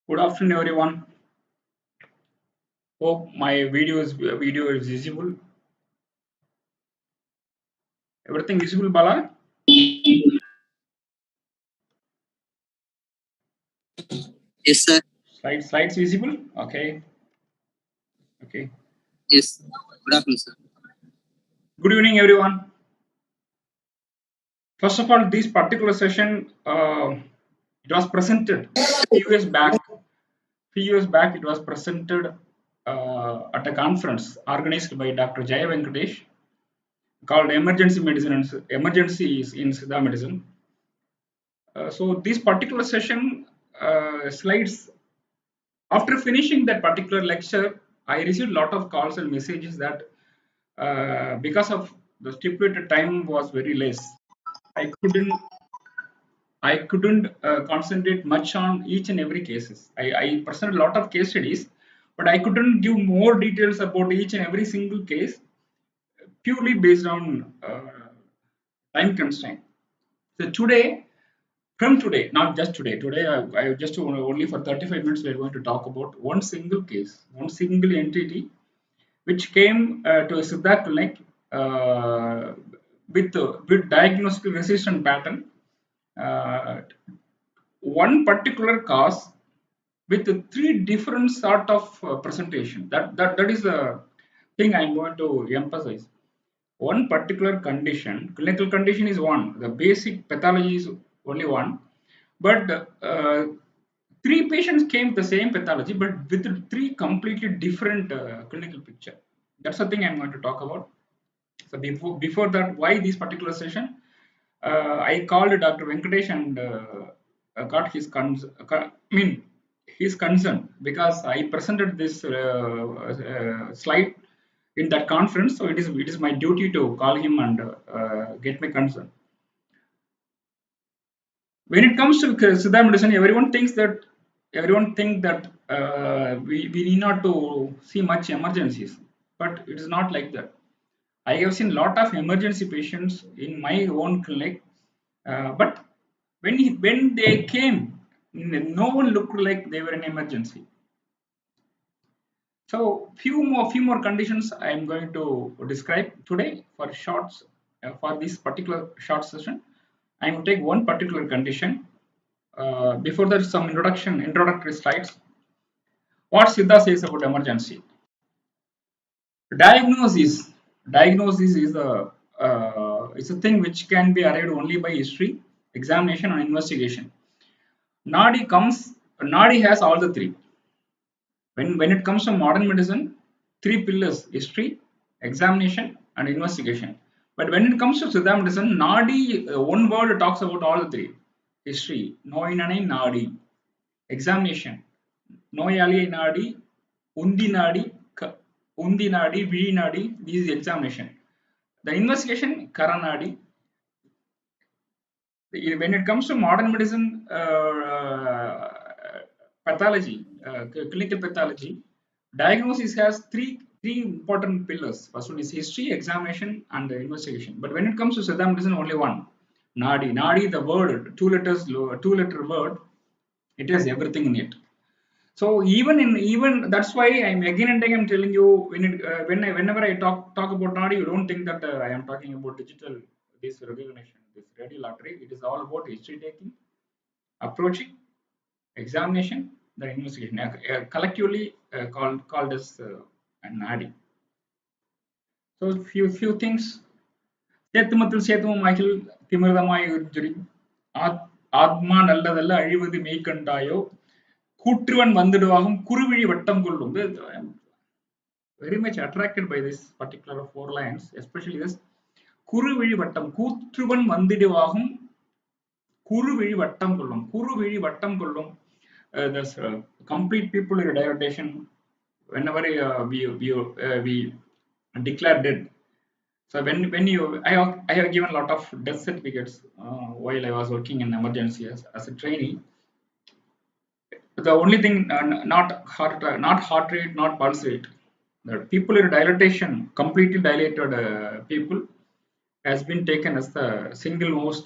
Good afternoon, everyone. Hope my video is visible. Everything visible, Bala? Yes, sir. Slides visible? Okay. Okay. Yes. Good afternoon, sir. Good evening, everyone. First of all, this particular session it was presented few years back. Few years back, it was presented at a conference organized by Dr. Jaya Venkatesh called Emergency Medicine and Emergencies in Siddha Medicine. So this particular session slides. After finishing that particular lecture, I received a lot of calls and messages that because of the stipulated time was very less, I couldn't concentrate much on each and every cases. I presented a lot of case studies, but I couldn't give more details about each and every single case purely based on time constraint. So today, from today, not just today, I just only for 35 minutes we are going to talk about one single case, one single entity which came to a Siddha clinic uh, with diagnostic resistant pattern, uh, one particular cause with three different sort of presentation. That is the thing I'm going to emphasize. One particular condition, clinical condition is one. The basic pathology is only one, but three patients came with the same pathology, but with three completely different clinical picture. That's the thing I'm going to talk about. So before that, why this particular session? I called Dr. Venkatesh and got his his concern because I presented this slide in that conference. So it is my duty to call him and get my concern. When it comes to Siddha medicine, everyone think that we need not to see much emergencies, but it is not like that. I have seen a lot of emergency patients in my own clinic, but when they came, no one looked like they were in emergency. So few more conditions I am going to describe today for shorts for this particular short session. I will take one particular condition. Before that, some introductory slides. What Siddha says about emergency. Diagnosis. Diagnosis is a thing which can be arrived only by history, examination, and investigation. Nadi has all the three. When it comes to modern medicine, three pillars: history, examination, and investigation. But when it comes to Siddha medicine, Nadi, one word talks about all the three: history, Noinanai Nadi, examination, Noyali Nadi, Undi Nadi, Undi Nadi, Vidi Nadi. This is the examination. The investigation, Karanadi. When it comes to modern medicine pathology, clinical pathology, diagnosis has three important pillars. First one is history, examination, and investigation. But when it comes to Siddha medicine, only one. Nadi. Nadi, the word, two-letter word, it has everything in it. So even that's why I'm again and again I'm telling you whenever I talk about Nadi, you don't think that I am talking about digital this recognition, this radio lottery. It is all about history taking, approaching, examination, the investigation. Collectively called as Nadi. So few things. சேத்துமத்தில் சேத்துவமாகில் திமிர்தமாய் உறிஞ்சுரி ஆத்மா நல்லதல்ல அழிவது மெய்கண்டாயோ கூற்றுவன் வந்துடுவாகும் குருவிழி வட்டம் கொள்ளும். Very much attracted by this particular four lines, especially this குருவிழி வட்டம் கூற்றுவன் வந்திடுவாகும் குருவிழி வட்டம் கொள்ளும். குருவிழி வட்டம் கொள்ளும். There's complete people dilatation whenever we declare dead. So when you I have given a lot of death certificates while I was working in emergency as a trainee. The only thing not heart rate, not pulse rate. The people in dilatation, completely dilated people has been taken as the single most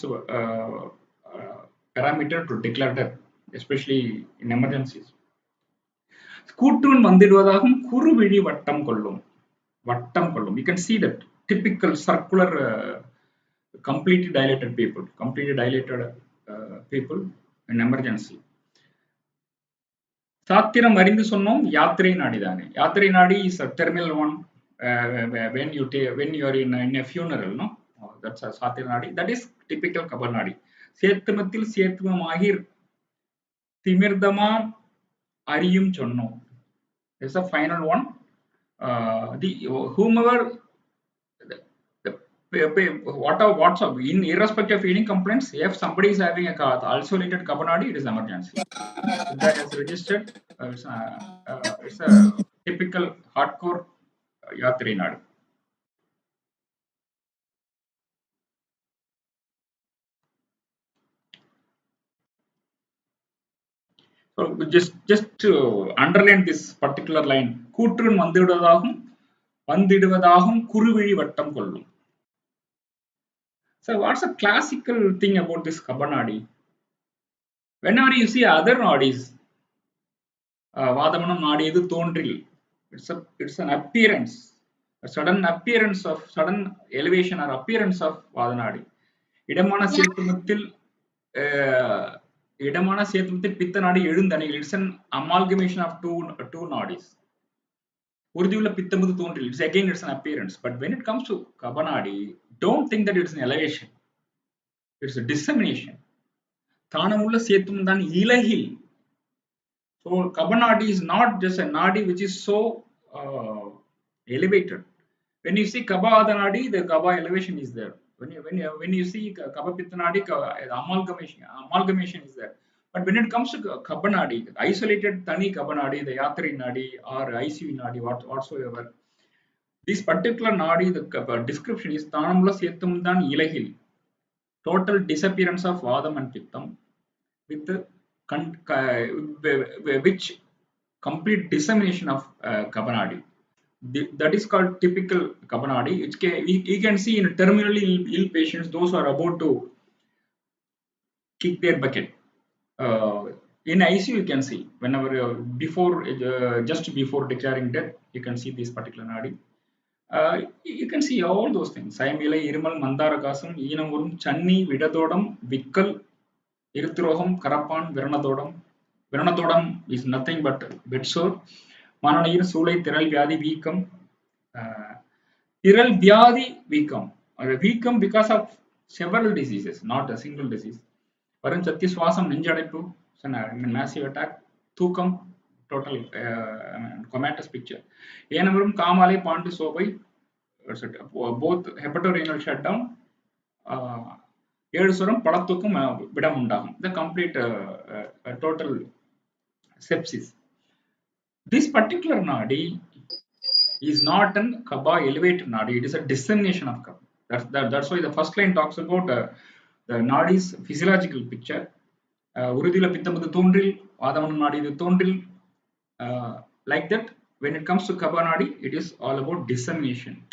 parameter to declare death, especially in emergencies. கூற்றுன் வந்திடுவதாகும் குறுவிழி வட்டம் கொள்ளும். You can see that typical circular completely dilated people in emergency. சாத்திரம் அறிந்து சொன்னோம் யாத்திரை நாடிதானே. யாத்திரை நாடி is a terminal one when you are in a funeral, no? That's a சாத்திர நாடி. That is typical கபநாடி. சேத்துமத்தில் சேத்துவமாகி திமிர்தமாம் அறியும் சொன்னோம். There's a final one. Whomever what's up in irrespective of any complaints, if somebody is having a isolated kabanadi, it is emergency. If that is registered, it's a typical hardcore yatri nadu. So just to underline this particular line, கூற்றுன் வந்திடுவதாகும் குறுவிழி வட்டம் கொள்ளும். So what's a classical thing about this kabanadi? Whenever you see other nadis, Vadamanam nadi edu thondril, it's an appearance, a sudden appearance of sudden elevation or appearance of Vadanadi. Idamana Setumathil Pittanadi Edundanil, it's an amalgamation of two nadis. Urdula Pittamuthu thondril, it's an appearance. But when it comes to Kabanadi, don't think that it's an elevation. It's a dissemination. Thanamulla Setumdan Ilahil. So Kabanadi is not just a nadi which is so elevated. When you see Kaba nadi, the Kaba elevation is there. When you see Kaba Pittanadi, amalgamation is there. But when it comes to Kabanadi, isolated Tani Kabanadi, the Yatri nadi or ICU nadi, whatsoever, this particular nadi, the description is Thanamula Setumdan Ilahil. Total disappearance of Vadam and Pittam with the which complete dissemination of Kabanadi. That is called typical Kabanadi. You can see in terminally ill patients, those who are about to kick their bucket. In ICU, you can see whenever just before declaring death, you can see this particular nadi. You can see all those things. Saimilai, Irmal, Mandarakasam, Enamurum, Channi, Vidadodam, Vikkal, Irthroham, Karapan, Viranathodam is nothing but bedsore. Mananir, Sulai, Tiral Vyadi, Weakam. Tiral Vyadi, Weakam. Weakam because of several diseases, not a single disease. Varan Chatti Swasam, Ninjadipu, massive attack, Thukam, total comatose picture. Enamurum, Kamale, Pantu Sobai, both hepatorenal shutdown. Yedusuram, Padathukum, Bidamundam, the complete total sepsis. This particular nadi is not an Kaba elevated nadi, it is a dissemination of Kaba. That's why the first line talks about the nadi's physiological picture. Urudila Pittamadu Thondril, Vadamanam nadi Thondril. Like that, when it comes to Kaba nadi, it is all about dissemination.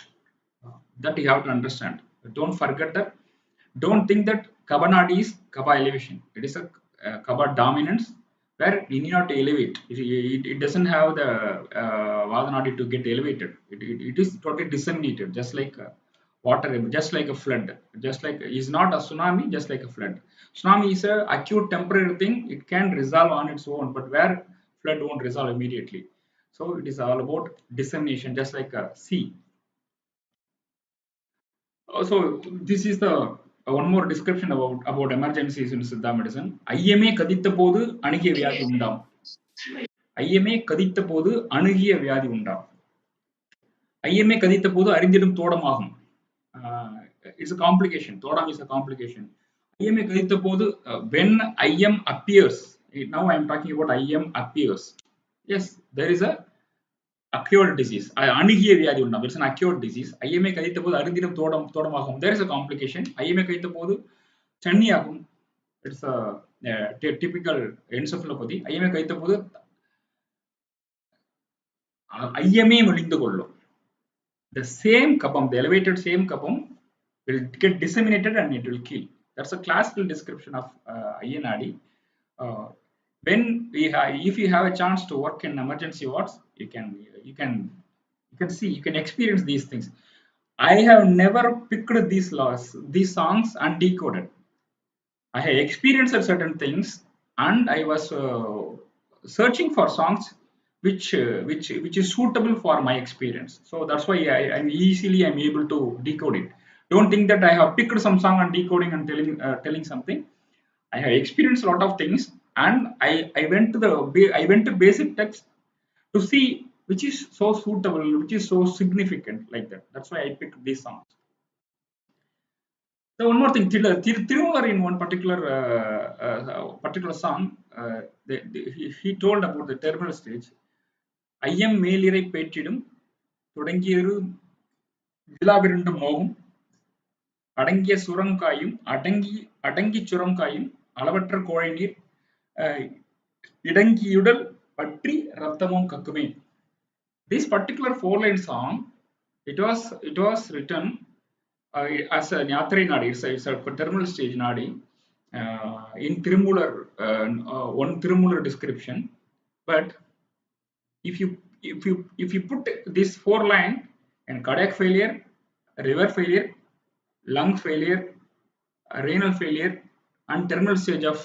That you have to understand. Don't forget that. Don't think that Kabanadi is Kaba elevation. It is a Kaba dominance where you need not to elevate. It doesn't have the Vadanadi to get elevated. It is totally disseminated, just like water, just like a flood. Just like is not a tsunami, just like a flood. Tsunami is a acute temporary thing. It can resolve on its own, but where flood won't resolve immediately. So it is all about dissemination, just like a sea. So this is the one more description about emergencies in Siddha medicine. IMA kaditha podu anugiya vyadi undam. IMA kaditha podu anugiya vyadi undam. IMA kaditha podu arindidum thodamagum. It's a complication. Thodam is a complication. IMA kaditha podu when IM appears. Now I am talking about IM appears. Yes, there is a acute disease. Anugiya vyadi undam. It's an acute disease. IMA kaditha podu arindidum thodamagum. There is a complication. IMA kaditha podu channiyagum. It's a typical encephalopathy. IMA kaditha podu IMA melindu kollum. The same kapam, the elevated same kapam will get disseminated and it will kill. That's a classical description of INAD. When if you have a chance to work in emergency wards, you can experience these things. I have never picked these songs and decoded. I have experienced certain things, and I was searching for songs which is suitable for my experience. So that's why I'm able to decode it. Don't think that I have picked some song and decoding and telling something. I have experienced a lot of things, and I went to basic text to see which is so suitable, which is so significant, like that. That's why I picked these songs. So one more thing, Tirumar in one particular song, he told about the terminal stage. ஐயம் மேலிரை பேற்றிடும் தொடங்கியொரு விழாவிருண்டும் மோகம் அடங்கிய சுரங்காயும் அடங்கி சுரங்காயும் அளவற்ற கோழை நீர் இடங்கியுடல் பற்றி ரத்தமும் கக்குமே. This particular four-line song, it was written as a Nyatri Nadi. It's a terminal stage Nadi in Tirumular, one Tirumular description. But if you put this four line and cardiac failure, liver failure, lung failure, renal failure, and terminal stage of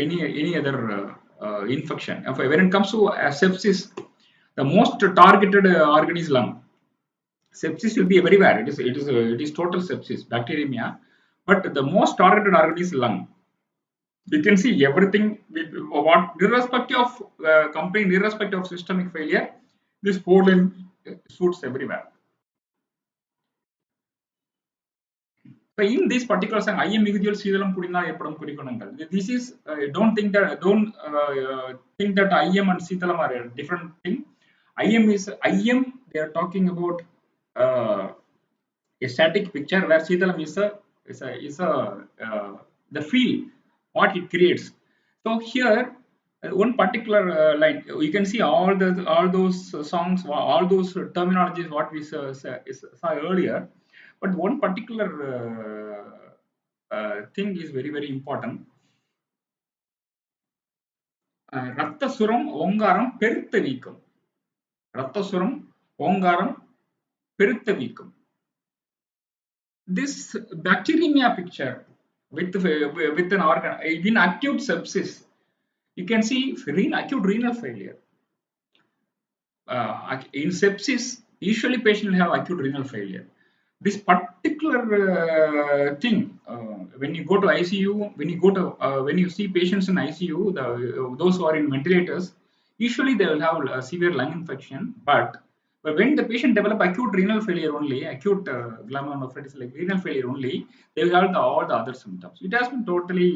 any other infection. When it comes to sepsis, the most targeted organ is lung. Sepsis will be very bad. It is total sepsis, bacteremia, but the most targeted organ is lung. You can see everything what irrespective of complete irrespective of systemic failure, this four line suits everywhere. So in this particular song, I am Miguel Sidalam Pudina Epodam Kurikonangal. This is don't think that I am and Sitalam are a different thing. I am they are talking about a static picture where Sitalam is a the feel what it creates. So here one particular line you can see all those songs, all those terminologies what we saw earlier, but one particular thing is very very important. ரத்தசுரம் ஓங்காரம் பெருத்த வீக்கம். ரத்தசுரம் ஓங்காரம் பெருத்த வீக்கம். This bacteremia picture with an organ in acute sepsis, you can see acute renal failure. In sepsis, usually patient will have acute renal failure. This particular thing, when you go to ICU, when you see patients in ICU, those who are in ventilators, usually they will have a severe lung infection. But when the patient develop acute renal failure only, acute glomerulonephritis like renal failure only, they will have all the other symptoms. It has been totally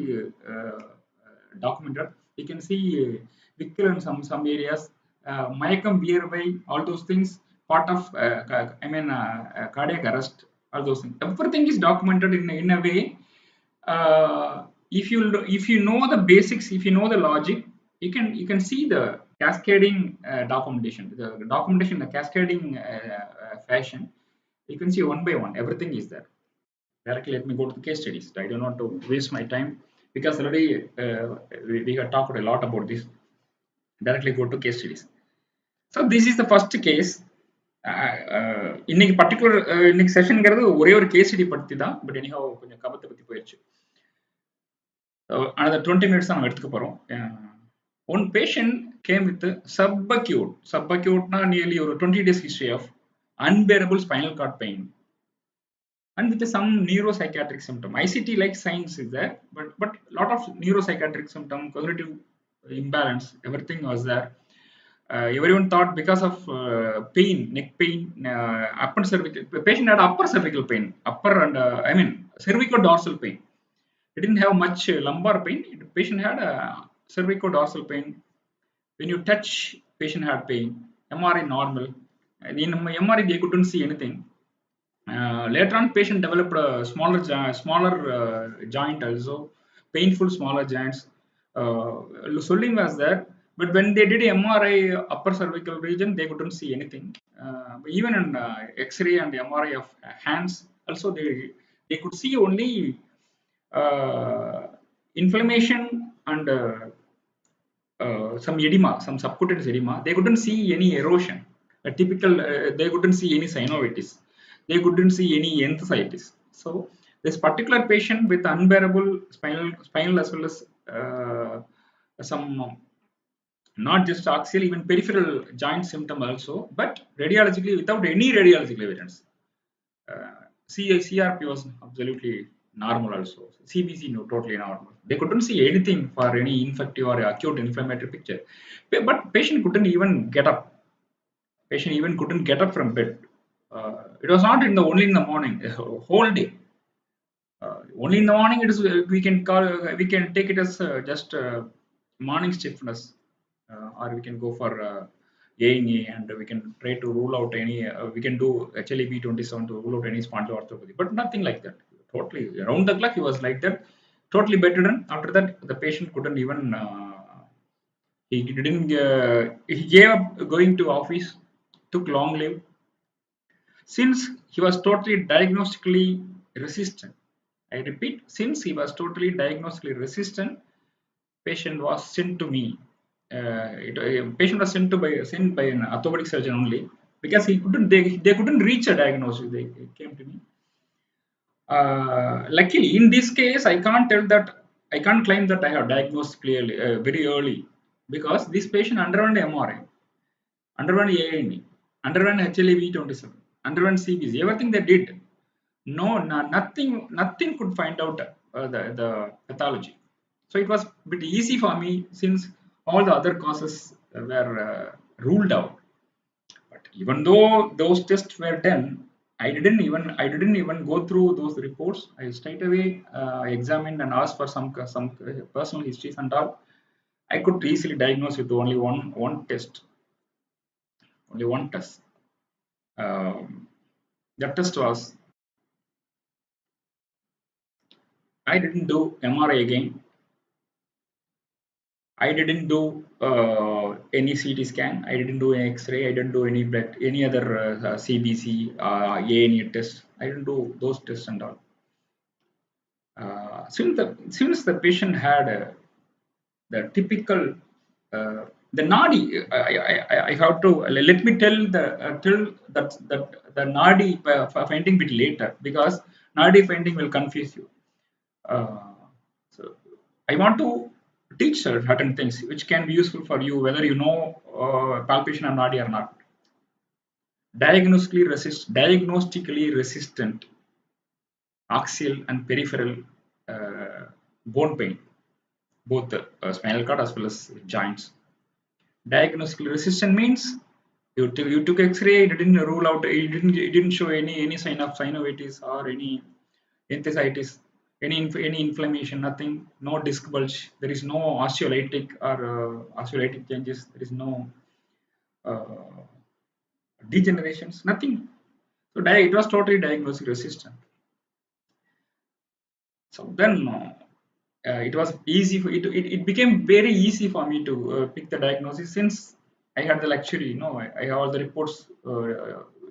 documented. You can see Vikil in some areas, Mayakam, Viarvai, all those things, part of cardiac arrest, all those things. Everything is documented in a way. If you know the basics, if you know the logic, you can see the cascading documentation. The documentation, the cascading fashion. You can see one by one. Everything is there. Directly, let me go to the case studies. I don't want to waste my time because already we have talked a lot about this. Directly go to case studies. So this is the first case. இன்னைக்கு particular இன்னைக்கு செஷன்ங்கிறது ஒரே ஒரு case study பற்றி தான். But anyhow கொஞ்சம் கபத்தை பற்றி போயிடுச்சு. another 20 minutes தான் நம்ம எடுத்துக்க போறோம். One patient came with subacute na nearly over 20 days history of unbearable spinal cord pain and with some neuropsychiatric symptom. ICT like signs is there, but lot of neuropsychiatric symptom, cognitive imbalance, everything was there. Everyone thought because of pain, neck pain, upper cervical. The patient had upper cervical pain, upper and cervicodorsal pain. It didn't have much lumbar pain. The patient had cervicodorsal pain. When you touch, patient had pain. MRI normal. In MRI they couldn't see anything. Later on, patient developed a smaller joint also, painful smaller joints. Swelling was there. But when they did MRI upper cervical region, they couldn't see anything. Even in X-ray and MRI of hands, also they could see only inflammation and some edema, some subcutaneous edema. They couldn't see any erosion. A typical, they couldn't see any synovitis. They couldn't see any enthesitis. So this particular patient with unbearable spinal as well as some not just axial, even peripheral joint symptom also, but radiologically without any radiological evidence. CRP was absolutely normal also. CBC no, totally normal. They couldn't see anything for any infective or acute inflammatory picture. But patient couldn't even get up. Patient even couldn't get up from bed. It was not in the only in the morning, whole day. Only in the morning it is we can call we can take it as just morning stiffness, or we can go for A&E and we can try to rule out any we can do HLA-B27 to rule out any spondyloarthropathy, but nothing like that. Totally around the clock he was like that, totally bedridden. After that the patient couldn't even he didn't he gave up going to office, took long leave, since he was totally diagnostically resistant. I repeat, since he was totally diagnostically resistant, patient was sent to me. Patient was sent by an orthopedic surgeon only, because he couldn't they couldn't reach a diagnosis. They came to me. Luckily, in this case, I can't claim that I have diagnosed clearly very early, because this patient underwent MRI, underwent A&E, underwent HLA-V27, underwent CBC, everything they did. Nothing could find out the pathology. So it was a bit easy for me, since all the other causes were ruled out. But even though those tests were done, I didn't even go through those reports. I straight away examined and asked for some personal histories and all. I could easily diagnose with only one test. Only one test. That test was, I didn't do MRI again. I didn't do any CT scan. I didn't do any X-ray. I didn't do any blood, any other CBC, A&E test. I didn't do those tests and all. Since the patient had the typical the nadi, I have to let me tell the nadi finding bit later, because nadi finding will confuse you. So I want to teach certain things which can be useful for you, whether you know palpation of nadi or not. Diagnostically resistant axial and peripheral bone pain, both the spinal cord as well as joints. Diagnostically resistant means you took X-ray, it didn't rule out, it didn't show any sign of synovitis or any enthesitis, any inflammation, nothing, no disc bulge, there is no osteolytic or osteolytic changes, there is no degenerations, nothing. So it was totally diagnostic resistant. So then it was easy for it became very easy for me to pick the diagnosis, since I had the luxury, I have all the reports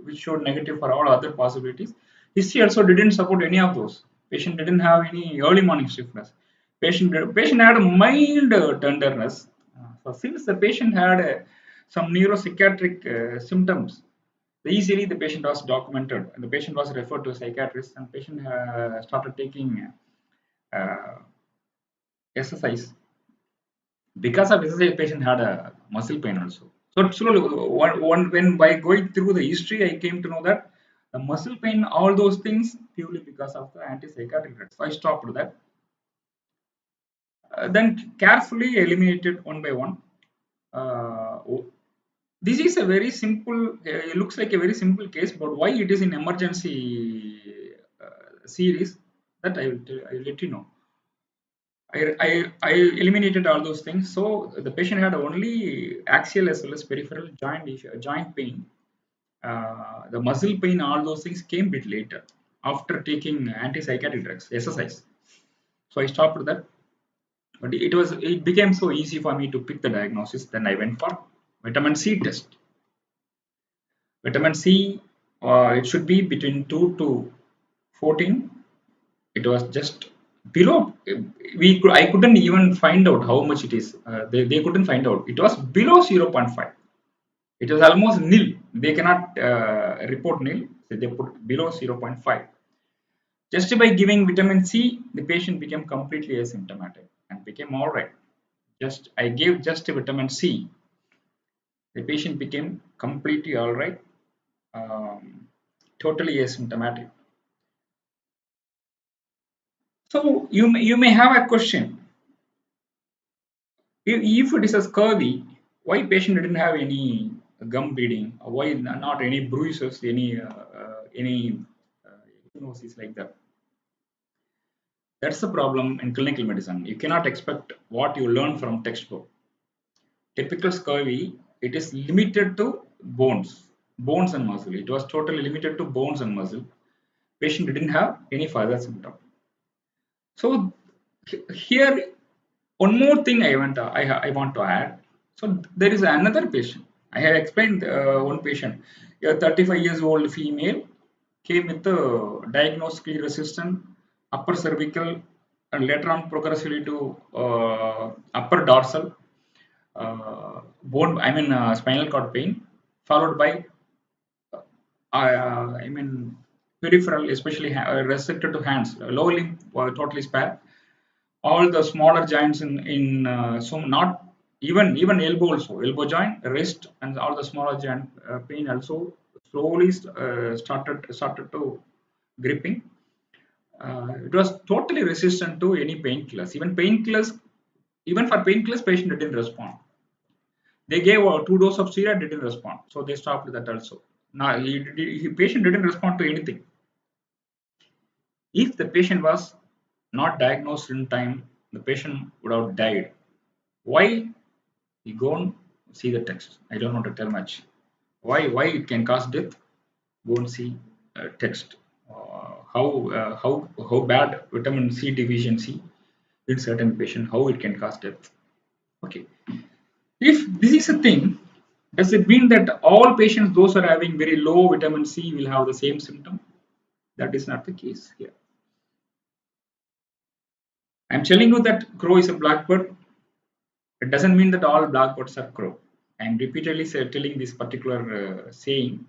which showed negative for all other possibilities. History also didn't support any of those. Patient didn't have any early morning stiffness. Patient had a mild tenderness. So since the patient had some neuropsychiatric symptoms, easily the patient was documented and the patient was referred to a psychiatrist, and patient started taking exercise. Because of exercise, patient had a muscle pain also. So slowly, when by going through the history, I came to know that the muscle pain, all those things, purely because of the antipsychotic drugs. So I stopped that. Then carefully eliminated one by one. This is a very simple. It looks like a very simple case, but why it is in emergency series, that I will let you know. I eliminated all those things. So the patient had only axial as well as peripheral joint pain. The muscle pain, all those things came a bit later after taking antipsychotic drugs, exercise. So I stopped that. But it became so easy for me to pick the diagnosis. Then I went for vitamin C test. Vitamin C, it should be between 2 to 14. It was just below, I couldn't even find out how much it is. They couldn't find out. It was below 0.5. It was almost nil. They cannot report nil, so they put below 0.5. Just by giving vitamin C, the patient became completely asymptomatic and became all right. Just I gave just vitamin C, the patient became completely all right, totally asymptomatic. So you may have a question. If it is a scurvy, why patient didn't have any gum bleeding? Why not any bruises, any diagnosis like that? That's the problem in clinical medicine. You cannot expect what you learn from textbook. Typical scurvy, it is limited to bones and muscle. It was totally limited to bones and muscle. Patient didn't have any further symptom. So here, one more thing I want to add. So there is another patient. I have explained one patient, a 35 years old female, came with a diagnosed resistant upper cervical and later on progressively to upper dorsal spinal cord pain, followed by peripheral, especially restricted to hands, lower limb totally spare. All the smaller joints in so not even elbow also, elbow joint, wrist, and all the smaller joint pain also slowly started to gripping. It was totally resistant to any painkillers. Even for painkillers, patient didn't respond. They gave 2 doses of steroid, didn't respond, so they stopped that also. Now, patient didn't respond to anything. If the patient was not diagnosed in time, the patient would have died. Why? You go and see the text. I don't want to tell much. Why it can cause death? Go and see text. How bad vitamin C deficiency in certain patient, how it can cause death. Okay. If this is a thing, does it mean that all patients, those who are having very low vitamin C, will have the same symptom? That is not the case here. I'm telling you that crow is a blackbird. It doesn't mean that all blackbirds are crow. I'm repeatedly telling this particular saying.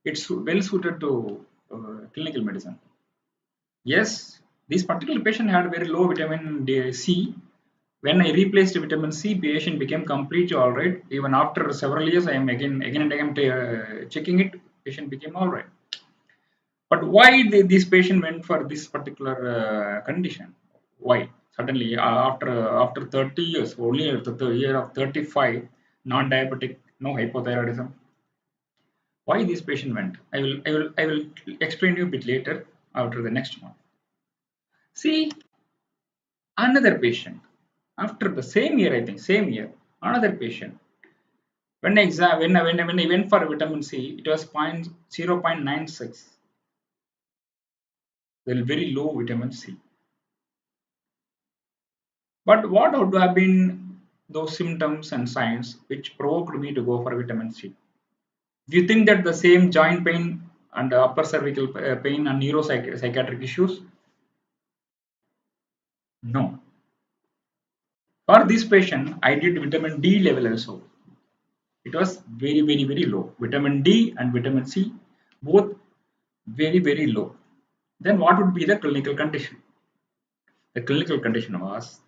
It's well suited to clinical medicine. Yes, this particular patient had very low vitamin C. When I replaced vitamin C, patient became completely all right. Even after several years, I am again and again checking it. Patient became all right. But why this patient went for this particular condition? Why suddenly after 30 years, only at the year of 35, non-diabetic, no hypothyroidism? Why this patient went? I will explain you a bit later after the next one. See, another patient after the same year, I think same year, another patient. When I went for vitamin C, it was 0.96. Very low vitamin C. But what would have been those symptoms and signs which provoked me to go for vitamin C? Do you think that the same joint pain and upper cervical pain and neuropsychiatric issues? No. For this patient, I did vitamin D level also. It was very low. Vitamin D and vitamin C, both very low. Then what would be the clinical condition? The clinical condition was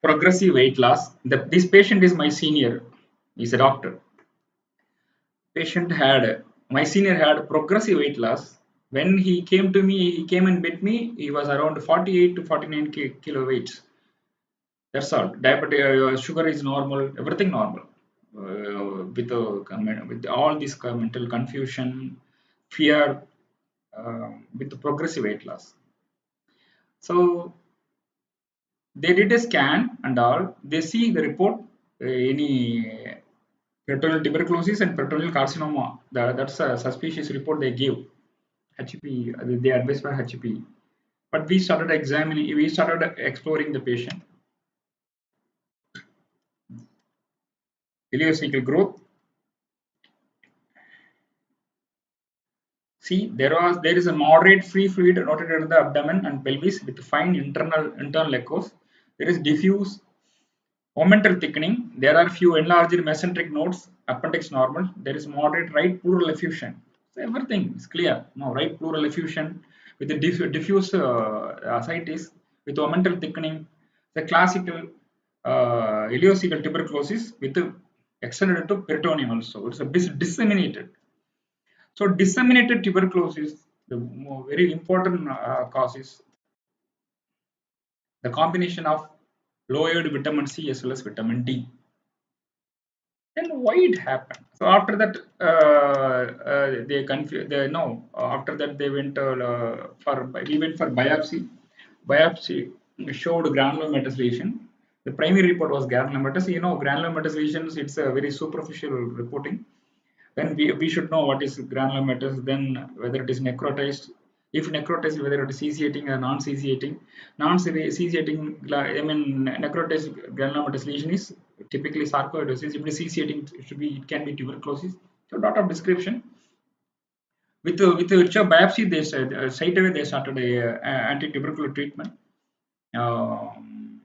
progressive weight loss. This patient is my senior. He's a doctor. My senior had progressive weight loss. When he came to me, he came and met me. He was around 48 to 49 kilo weights. That's all. Diabetes, sugar is normal, everything normal. With all this mental confusion, fear, with the progressive weight loss. So they did a scan and all. They see the report, any peritoneal tuberculosis and peritoneal carcinoma. That's a suspicious report they give. HP, they advised for HP. But we started exploring the patient. Ileocecal growth. See, there is a moderate free fluid noted in the abdomen and pelvis with fine internal echoes. There is diffuse omental thickening. There are few enlarged mesenteric nodes, appendix normal. There is moderate right pleural effusion. So everything is clear. No, right pleural effusion with the diffuse ascites with omental thickening. The classical ileocecal tuberculosis with the extended to peritoneum also. It's a disseminated. So disseminated tuberculosis, the very important cause is the combination of lowered vitamin C as well as vitamin D. Then why it happened? So after that, they confused. They no. After that, they went for we went for biopsy. Biopsy showed granulomatous lesion. The primary report was granulomatous. You know, granulomatous lesions. It's a very superficial reporting. Then we should know what is granulomatous, then whether it is necrotized. If necrotized, whether it is satiating or non-satiating. Non-satiating, I mean, necrotized granulomatous lesion is typically sarcoidosis. If it is satiating, it can be tuberculosis. So dot of description. With the biopsy, they said straight away they started a anti-tubercular treatment. Um,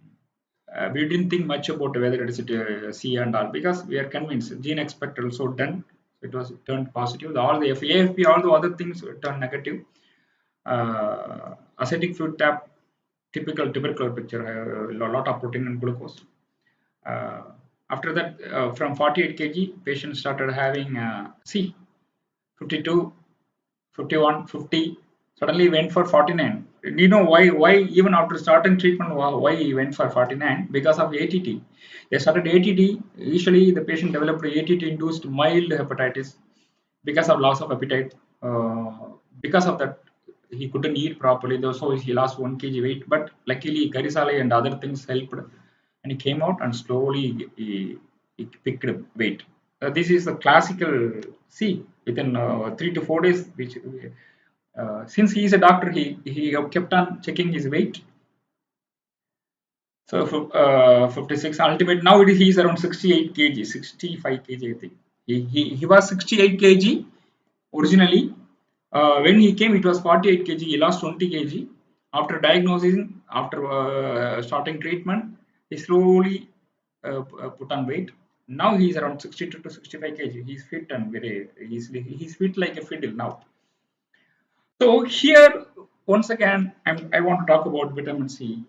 we didn't think much about whether it is C and all because we are convinced gene expect also done. It was turned positive. All the AFP, all the other things turned negative. Ascitic fluid tap, typical tubercular picture, a lot of protein and glucose. Uh, After that, from 48 kg, patient started having C, 52, 51, 50. Suddenly went for 49. Do you know why? Why even after starting treatment, why he went for 49? Because of ATT. They started ATT. Usually, the patient developed ATT-induced mild hepatitis because of loss of appetite. Because of that, he couldn't eat properly. So he lost 1 kg weight. But luckily, Garisale and other things helped, and he came out and slowly he picked up weight. This is the classical C within 3 to 4 days, which since he is a doctor, he kept on checking his weight. So 56 ultimate. Now he is around 68 kg, 65 kg. I think he was 68 kg originally. When he came, it was 48 kg. He lost 20 kg. After diagnosing, after starting treatment, he slowly put on weight. Now he is around 62 to 65 kg. He's fit and very easily. He's fit like a fiddle now. So here, once again, I want to talk about vitamin C.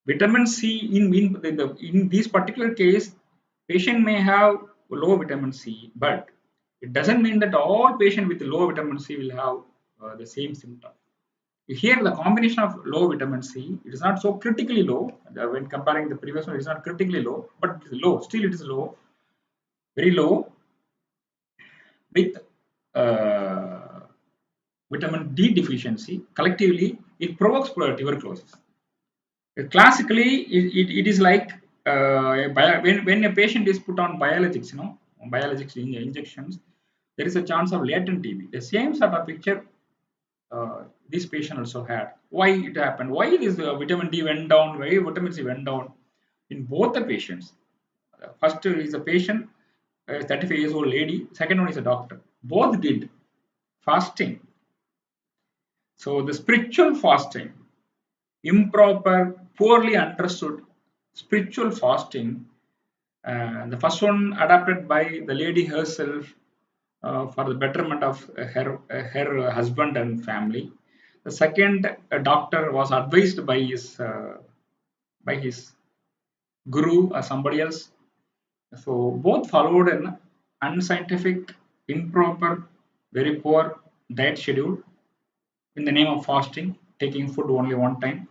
Vitamin C in this particular case, patient may have low vitamin C, but it doesn't mean that all patient with low vitamin C will have the same symptom. Here, the combination of low vitamin C, it is not so critically low. When comparing the previous one, it is not critically low, but it is low. Still, it is low, very low, with uh, vitamin D deficiency. Collectively, it provokes tuberculosis. Classically, it is like when a patient is put on biologics, biologics injections, there is a chance of latent TB. The same sort of picture this patient also had. Why it happened? Why this vitamin D went down? Why vitamin C went down in both the patients? First is a patient, a 35 years old lady. Second one is a doctor. Both did fasting. So the spiritual fasting, improper, poorly understood spiritual fasting. The first one adapted by the lady herself for the betterment of her husband and family. The second doctor was advised by his guru or somebody else. So both followed an unscientific, improper, very poor diet schedule in the name of fasting, taking food only one time.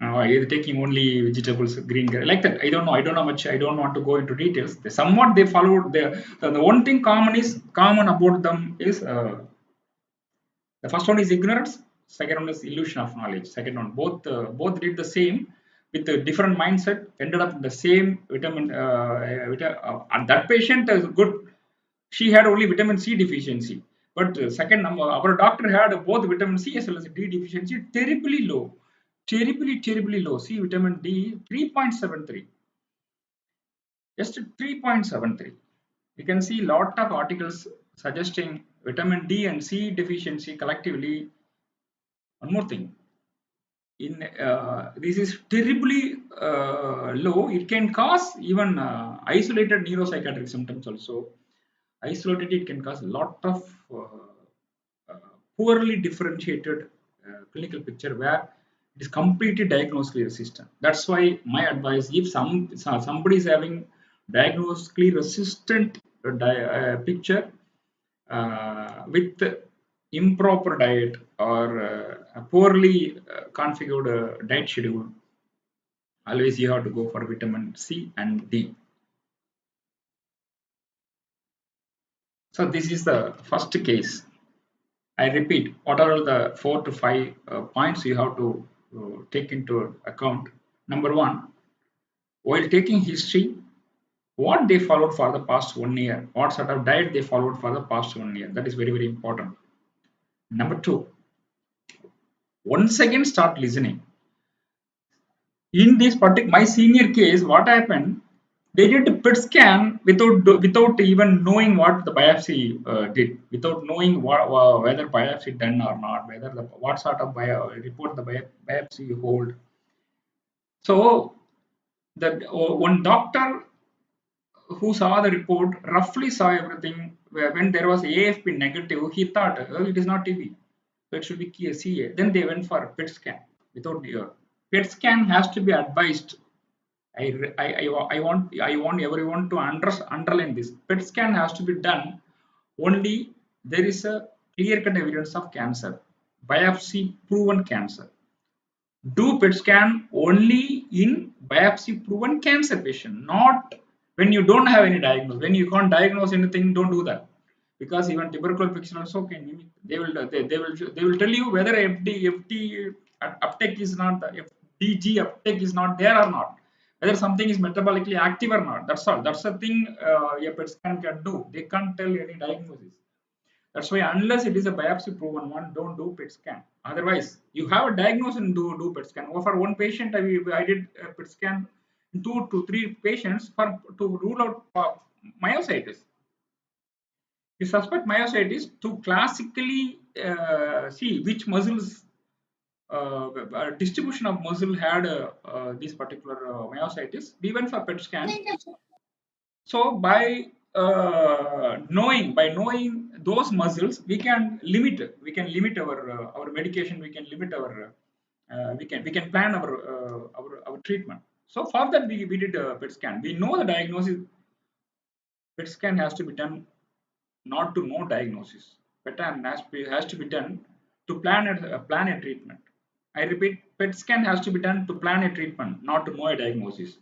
Either taking only vegetables, green like that. I don't know. I don't know much. I don't want to go into details. Somewhat they followed. The one thing common about them is the first one is ignorance. Second one is illusion of knowledge. Second one, both did the same with a different mindset. Ended up in the same vitamin. And that patient is good. She had only vitamin C deficiency. But second, our doctor had both vitamin C as well as D deficiency, terribly low, terribly low. C vitamin D 3.73, just 3.73. You can see lot of articles suggesting vitamin D and C deficiency collectively. One more thing, in this is terribly low. It can cause even isolated neuropsychiatric symptoms also. Isolated, it can cause a lot of uh, poorly differentiated clinical picture where it is completely diagnostically resistant. That's why my advice: if somebody is having diagnostically resistant picture with improper diet or a poorly configured diet schedule, always you have to go for vitamin C and D. So this is the first case. I repeat, what are the 4 to 5 points you have to take into account? Number one, while taking history, what they followed for the past 1 year, what sort of diet they followed for the past 1 year. That is very, very important. Number two, once again start listening. In this particular, my senior case, what happened? They did a PET scan without even knowing what the biopsy did, without knowing whether biopsy done or not, whether what sort of report the biopsy hold. So the one doctor who saw the report roughly saw everything. When there was AFP negative, he thought, oh, it is not TB, so it should be CA. Then they went for PET scan without the PET scan has to be advised. I want everyone to underline this. PET scan has to be done only there is a clear-cut evidence of cancer, biopsy proven cancer. Do PET scan only in biopsy proven cancer patient, not when you don't have any diagnosis. When you can't diagnose anything, don't do that, because even tuberculosis patient also can mimic. They will tell you whether FD uptake is not, the FDG uptake is not there or not, whether something is metabolically active or not. That's all. That's the thing a PET scan can do. They can't tell any diagnosis. That's why unless it is a biopsy proven one, don't do PET scan. Otherwise, you have a diagnosis and do PET scan. Or for one patient, I did a PET scan in 2 to 3 patients to rule out myositis. You suspect myositis to classically see which muscles distribution of muscle had this particular myositis. We went for PET scan. So by knowing those muscles, we can limit our medication. We can plan our treatment. So for that we did a PET scan. We know the diagnosis. PET scan has to be done not to know diagnosis. PET scan has to be done to plan a treatment. I repeat, PET scan has to be done to plan a treatment, not to know a diagnosis.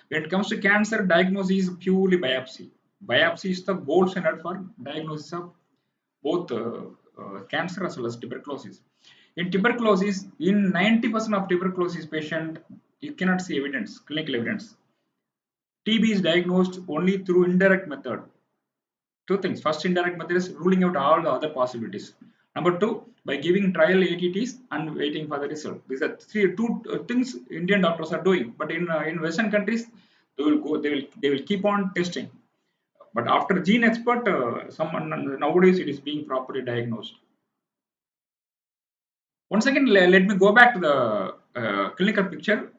When it comes to cancer, diagnosis is purely biopsy. Biopsy is the gold standard for diagnosis of both cancer as well as tuberculosis. In tuberculosis, in 90% of tuberculosis patient, you cannot see evidence, clinical evidence. TB is diagnosed only through indirect method. Two things. First, indirect method is ruling out all the other possibilities. Number two, by giving trial ATTs and waiting for the result. These are two things Indian doctors are doing. But in Western countries, they will keep on testing. But after gene expert, nowadays it is being properly diagnosed. Once again, let me go back to the clinical picture.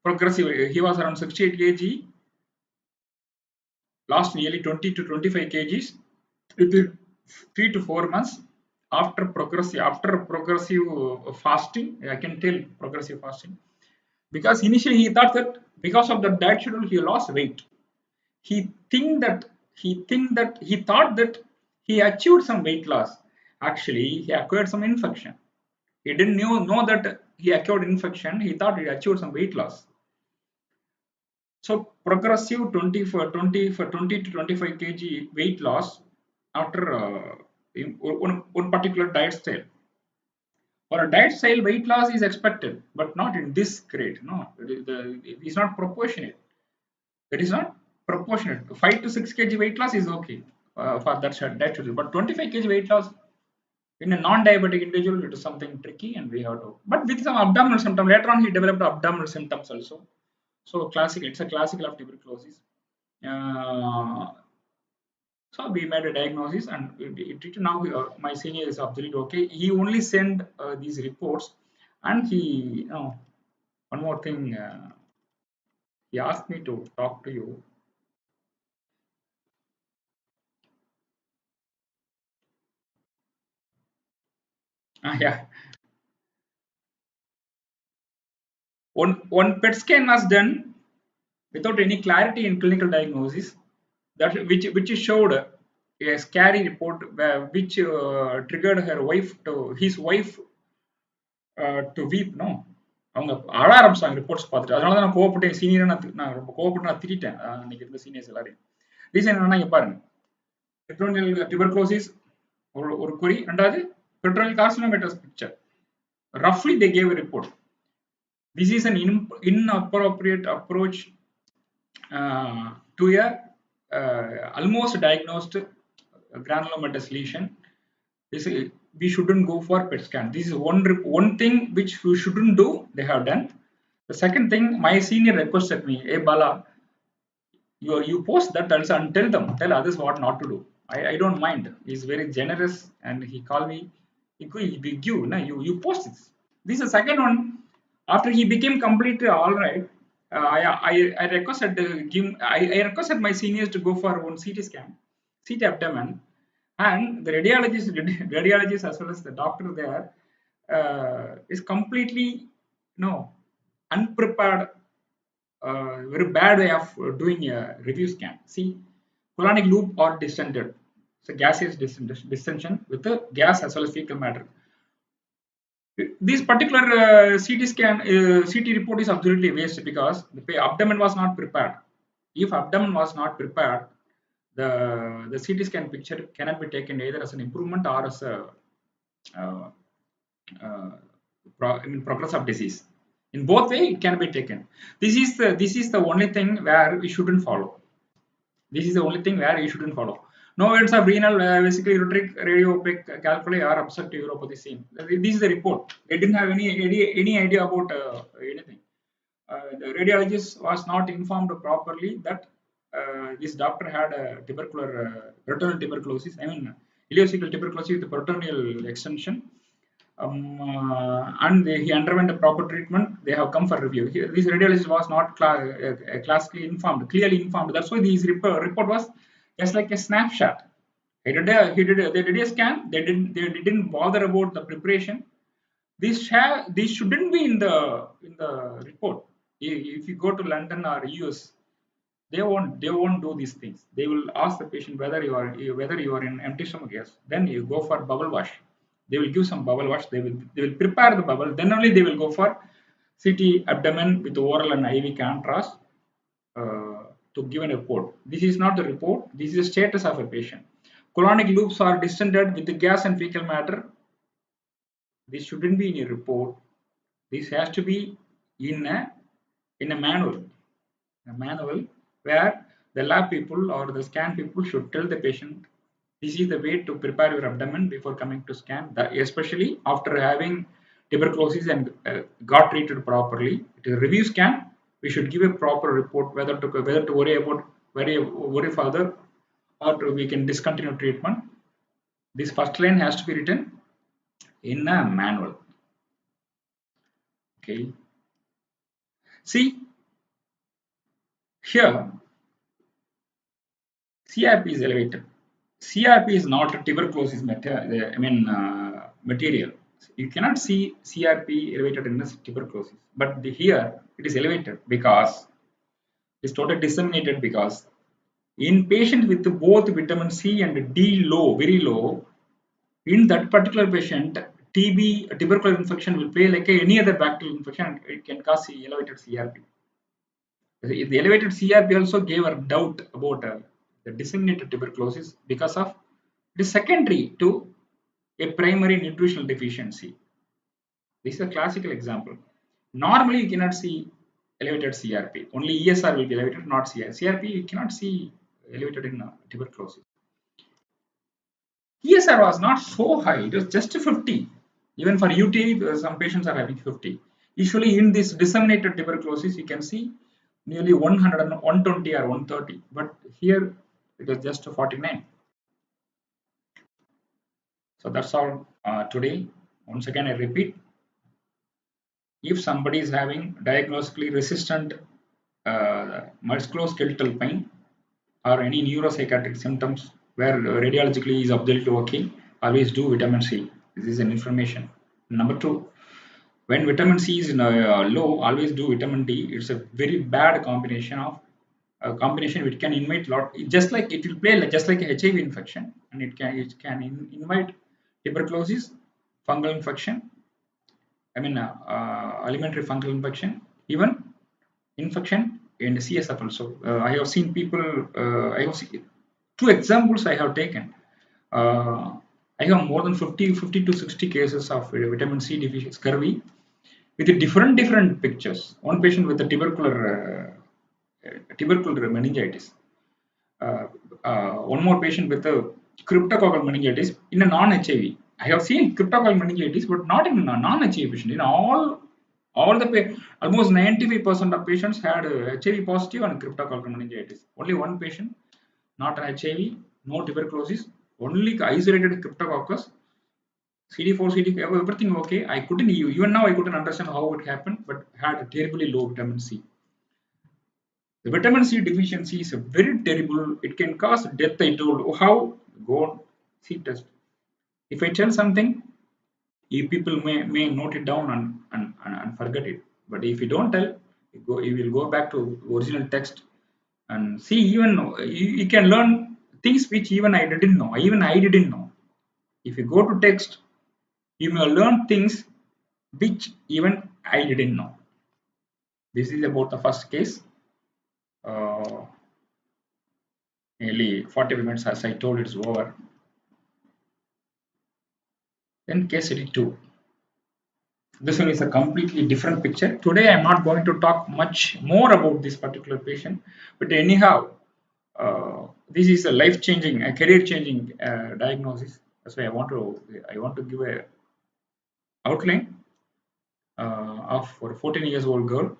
Progressive. He was around 68 kg, lost nearly 20 to 25 kgs within 3 to 4 months after progressive fasting. I can tell progressive fasting, because initially he thought that because of the diet schedule he lost weight. He thought that he achieved some weight loss. Actually, he acquired some infection. He didn't know that he acquired infection. He thought he achieved some weight loss. So progressive 20 to 25 kg weight loss after one particular diet style. For a diet style, weight loss is expected, but not in this grade. No, it is not proportionate. It is not proportionate. 5 to 6 kg weight loss is okay for that diet schedule, but 25 kg weight loss in a non-diabetic individual, it is something tricky, and we have to. But with some abdominal symptom, later on he developed abdominal symptoms also. So it's a classical of tuberculosis. Uh, So we made a diagnosis, and now my senior is absolutely okay. He only sent these reports, and one more thing. He asked me to talk to you. Yeah, one PET scan was done without any clarity in clinical diagnosis, that which showed a scary report which triggered his wife to weep. No, அவங்க அழ ஆரம்பிச்சாங்க reports பார்த்துட்டு. அதனால தான் நான் கோவப்பட்டேன். சீனியரை நான் ரொம்ப கோவப்பட்டு நான் திட்டேன் அன்னைக்கு இருந்த சீனியர்ஸ் எல்லாரையும். ரீசன் என்னன்னா, இங்க பாருங்க, பெட்ரோனியல் டியூபர்குலோசிஸ் ஒரு குறி, ரெண்டாவது பெட்ரோனியல் கார்சினோமேட்டஸ் picture. Roughly they gave a report. This is an inappropriate approach to a almost diagnosed granulomatous lesion. We shouldn't go for PET scan. This is one thing which we shouldn't do. They have done. The second thing, my senior requested me, hey Bala, you post that also and tell others what not to do. I don't mind. He's very generous, and he called me. We give, no, you post this. This is the second one. After he became completely all right, I requested I requested my seniors to go for one CT scan, CT abdomen, and the radiologist as well as the doctor there is completely unprepared, very bad way of doing a review scan. See, colonic loop or distended, so gaseous distension with the gas as well as fecal matter. This particular CT report is absolutely waste because the abdomen was not prepared. If abdomen was not prepared, the CT scan picture cannot be taken either as an improvement or as a progress of disease. In both way, it can be taken. This is the only thing where we shouldn't follow. This is the only thing where you shouldn't follow. No events of renal, basically ureteric radiopaque calculi or obstructive uropathy seen. This is the report. They didn't have any idea about anything. The radiologist was not informed properly that this doctor had a peritoneal tuberculosis. I mean, ileocecal tuberculosis with peritoneal extension. And he underwent a proper treatment. They have come for review. This radiologist was not classically informed, clearly informed. That's why this report was just like a snapshot. They did a scan. They didn't bother about the preparation. This shouldn't be in the report. If you go to London or US, they won't do these things. They will ask the patient whether you are in empty stomach. Yes, then you go for bubble wash. They will give some bubble wash. They will prepare the bubble. Then only they will go for CT abdomen with oral and IV contrast to give a report. This is not the report. This is the status of a patient. Colonic loops are distended with the gas and fecal matter. This shouldn't be in a report. This has to be in a manual. A manual where the lab people or the scan people should tell the patient, this is the way to prepare your abdomen before coming to scan, especially after having tuberculosis and got treated properly. It is a review scan. We should give a proper report whether to worry further or we can discontinue treatment. This first line has to be written in a manual. Okay. See here, CRP is elevated. CRP is not a tuberculosis material. You cannot see CRP elevated in this tuberculosis, but here it is elevated because it's totally disseminated, because in patients with both vitamin C and D low, very low, in that particular patient, TB, tuberculosis infection will play like any other bacterial infection. It can cause elevated CRP. The elevated CRP also gave a doubt about the disseminated tuberculosis because of it is secondary to a primary nutritional deficiency. This is a classical example. Normally, you cannot see elevated CRP. Only ESR will be elevated, not CRP. CRP you cannot see elevated in tuberculosis. ESR was not so high. It was just 50. Even for UTI, some patients are having 50. Usually, in this disseminated tuberculosis, you can see nearly 100, 120 or 130. But here, it was just 49. So that's all today. Once again, I repeat, if somebody is having diagnostically resistant musculoskeletal pain or any neuropsychiatric symptoms where radiologically is absolutely okay, always do vitamin C. This is an information. Number two, when vitamin C is in low, always do vitamin D. It's a very bad combination of combination which can invite lot, just like it will play just like a HIV infection, and it can invite tuberculosis, fungal infection, alimentary fungal infection, even infection in CSF also. I have seen people, I have seen, two examples I have taken. I have more than 50 to 60 cases of vitamin C deficiency scurvy with different pictures. One patient with a tubercular meningitis. Uh, one more patient with a cryptococcal meningitis in a non-HIV. I have seen cryptococcal meningitis, but not in a non-HIV patient. In all the almost 95% of patients had HIV positive and cryptococcal meningitis. Only one patient, not an HIV, no tuberculosis, only isolated cryptococcus, CD4, CD5, everything okay. I couldn't even now I couldn't understand how it happened, but had terribly low vitamin C. The vitamin C deficiency is a very terrible. It can cause death. I told how go on see test. If I tell something, you people may note it down and forget it. But if you don't tell, you will go back to original text and see. Even you can learn things which even I didn't know. Even I didn't know. If you go to text, you may learn things which even I didn't know. This is about the first case. Uh, Nearly 40 minutes, as I told, it's over. Then case study 2. This one is a completely different picture. Today I'm not going to talk much more about this particular patient, but anyhow, this is a life-changing, a career-changing diagnosis. That's why I want to give a outline of for a 14 years old girl.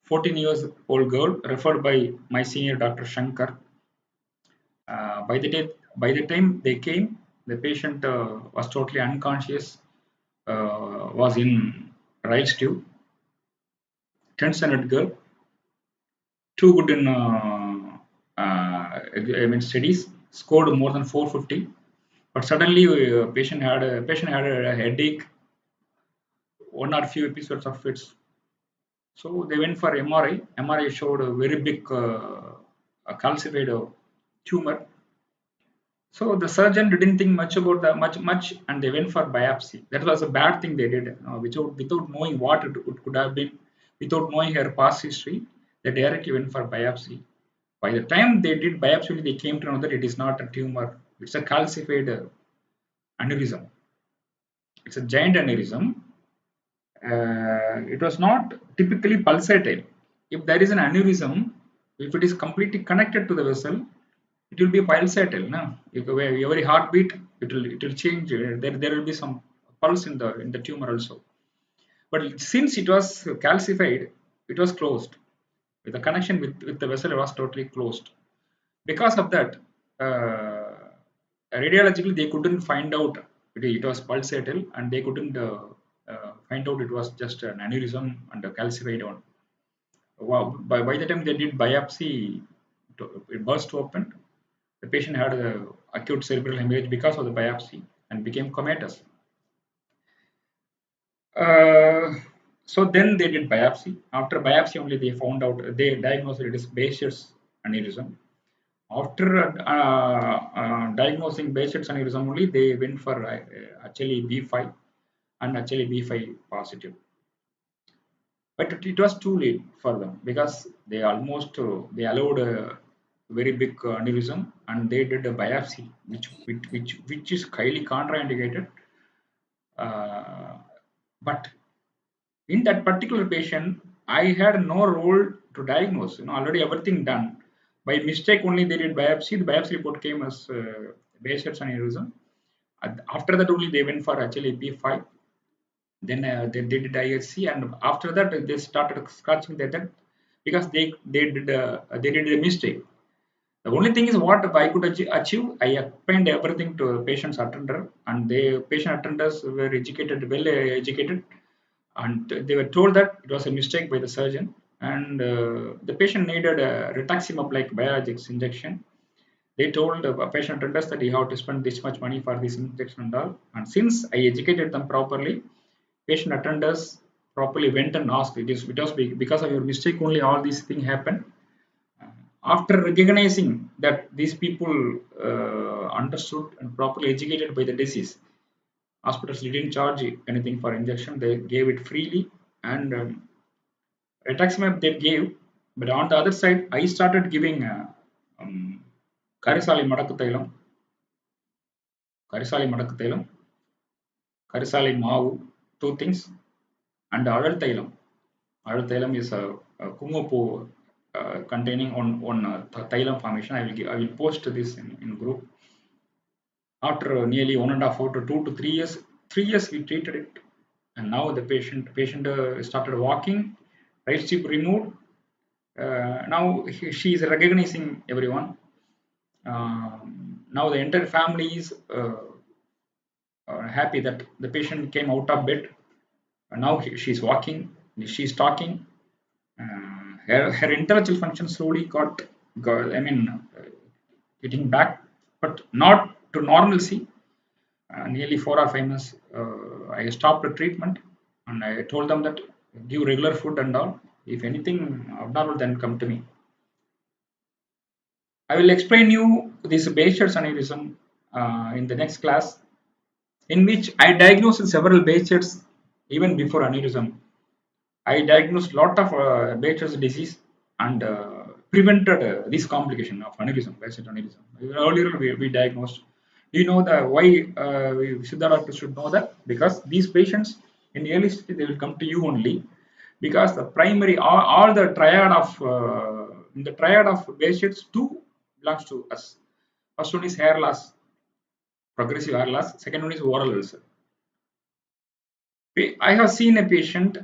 14 years old girl referred by my senior Dr. Shankar. By the time they came, the patient was totally unconscious, was in rice tube, 10th standard girl, too good in studies, scored more than 450. But suddenly, patient had a headache, one or few episodes of fits. So they went for MRI. MRI showed a very big calcified tumor. So the surgeon didn't think much about that much, and they went for biopsy. That was a bad thing they did, without knowing what it could have been, without knowing her past history. They directly went for biopsy. By the time they did biopsy, they came to know that it is not a tumor; it's a calcified aneurysm. It's a giant aneurysm. It was not typically pulsatile. If there is an aneurysm, if it is completely connected to the vessel, it will be pulsatile. No? If every heartbeat, it will change. There will be some pulse in the tumor also. But since it was calcified, it was closed. The connection with the vessel was totally closed. Because of that, radiologically they couldn't find out it was pulsatile, and they couldn't find out it was just an aneurysm and a calcified one. Wow. By the time they did biopsy, it burst open. The patient had a acute cerebral hemorrhage because of the biopsy and became comatose. Uh, so then they did biopsy. After biopsy only they found out, they diagnosed it as Behçet's aneurysm. After diagnosing Behçet's aneurysm only, they went for actually B5 and actually B5 positive. But it was too late for them because they almost they allowed a very big aneurysm, and they did a biopsy which is highly contraindicated. But in that particular patient, I had no role to diagnose. Already everything done. By mistake only they did biopsy. The biopsy report came as Behçet's aneurysm. After that only they went for actually B5. Then they did ISC, and after that they started scratching their head because they did a mistake. The only thing is what I could achieve. I explained everything to the patient's attender, and the patient attenders were educated, well educated, and they were told that it was a mistake by the surgeon, and the patient needed a rituximab like biologics injection. They told the patient attenders that you have to spend this much money for this injection and all. And since I educated them properly, patient attenders properly went and asked, it was because of your mistake only all these things happen. After recognizing that these people understood and properly educated by the disease, hospitals didn't charge anything for injection. They gave it freely, and rituximab they gave. But on the other side, I started giving um, Karisali Madakku Thailam, Karisali Madakku Thailam, Karisali Mavu, two things, and Adal Thailam. Adal Thailam is a Kumopo containing on Thailam formation. I will post this in group. After nearly 1.5 to 2 to 3 years, 3 years we treated it, and now the patient started walking, right hip removed. Now she is recognizing everyone. Now the entire family is happy that the patient came out of bed. Now she's walking, she's talking. Her intellectual function slowly got I mean, getting back, but not to normalcy. Nearly 4 or 5 months, I stopped the treatment, and I told them that give regular food and all. If anything abnormal, then come to me. I will explain you this Behçet's aneurysm in the next class, in which I diagnosed several Behçet's even before aneurysm. I diagnosed lot of Behçet's disease and prevented this complication of aneurysm, Behçet aneurysm. Earlier we diagnosed. Do you know the why Siddha doctor should know that? Because these patients in early stage they will come to you only because the primary all the triad of in the triad of Behçet's two belongs to us. First one is hair loss, progressive hair loss. Second one is oral ulcer. I have seen a patient,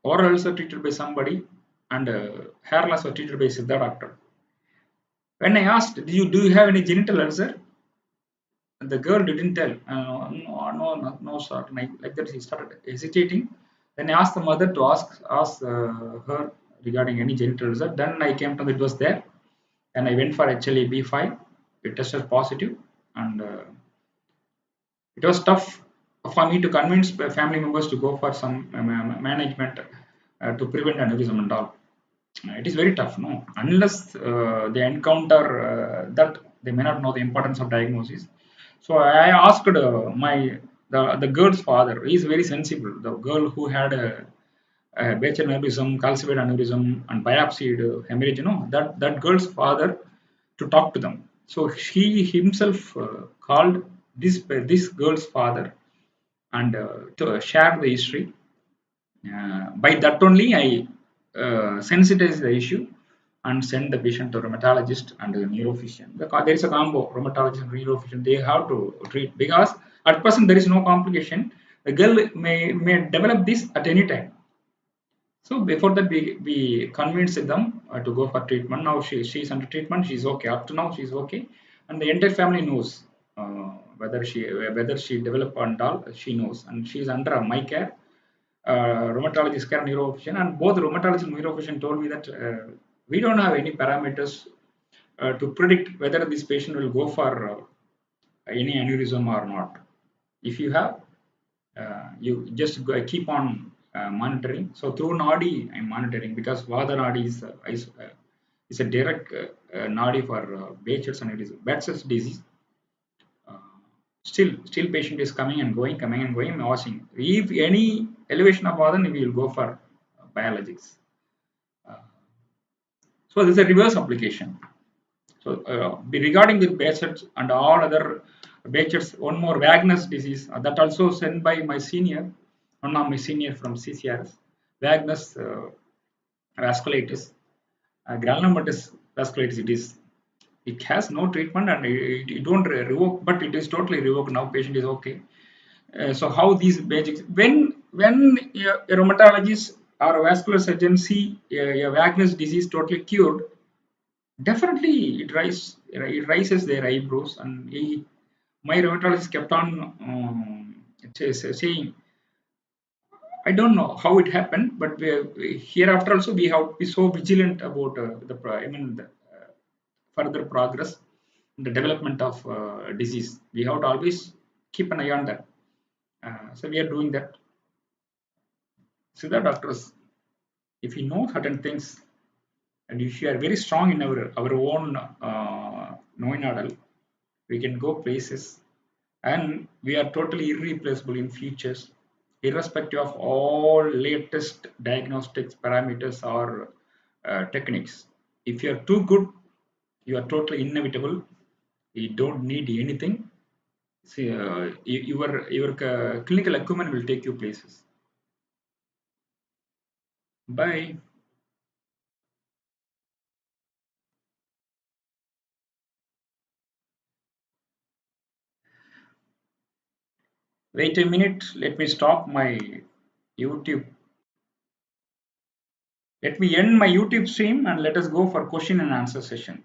oral ulcer treated by somebody, and hair loss was treated by Siddha doctor. When I asked, do you have any genital ulcer? The girl didn't tell. No, sir. Like that, he started hesitating. Then I asked the mother to ask her regarding any genital ulcer. Then I came to that it was there, and I went for HLA-B5. It tested positive, and it was tough for me to convince family members to go for some management to prevent aneurysm and all. It is very tough, no? Unless they encounter that, they may not know the importance of diagnosis. So I asked the girl's father. He is very sensible. The girl who had a Behçet aneurysm, calcified aneurysm, and biopsied hemorrhage, that girl's father to talk to them. So he himself called this girl's father and to share the history. By that only, I sensitize the issue and send the patient to rheumatologist and a neurophysician. Because there is a combo, rheumatologist and neurophysician, they have to treat because at present there is no complication. The girl may develop this at any time. So before that, we convinced them to go for treatment. Now she's under treatment. She's okay. Up to now, she's okay, and the entire family knows whether she developed or not. She knows, and she's under my care, rheumatologist care, neurophysician, and both rheumatologist and neurophysician told me that we don't have any parameters to predict whether this patient will go for any aneurysm or not. If you have, you just keep on monitoring. So through Nadi, I'm monitoring because Vada Nadi is a direct Nadi for Behçet's aneurysm, Behçet's disease. Uh, still patient is coming and going, watching. If any elevation of Vada, we will go for biologics. Uh, so this is a reverse application. So regarding the Behçet's and all other Behçet's, one more Wagner's disease that also sent by my senior, one of my senior from CCRS, Wagner's vasculitis, granulomatous vasculitis. It has no treatment and it don't revoke, but it is totally revoked now. Patient is okay. So how these basics when a rheumatologist or a vascular surgeon see a Wagner's disease totally cured, Definitely, it raises their eyebrows, and my rheumatologist kept on saying, I don't know how it happened, but hereafter also we have to be so vigilant about the further progress in the development of disease. We have to always keep an eye on that. So we are doing that. So the doctors, if you know certain things and if you are very strong in our own knowing model, we can go places and we are totally irreplaceable in futures, irrespective of all latest diagnostics parameters or techniques. If you are too good, you are totally inevitable. You don't need anything. See, your clinical acumen will take you places. Bye. Wait a minute. Let me stop my YouTube. Let me end my YouTube stream and let us go for question and answer session.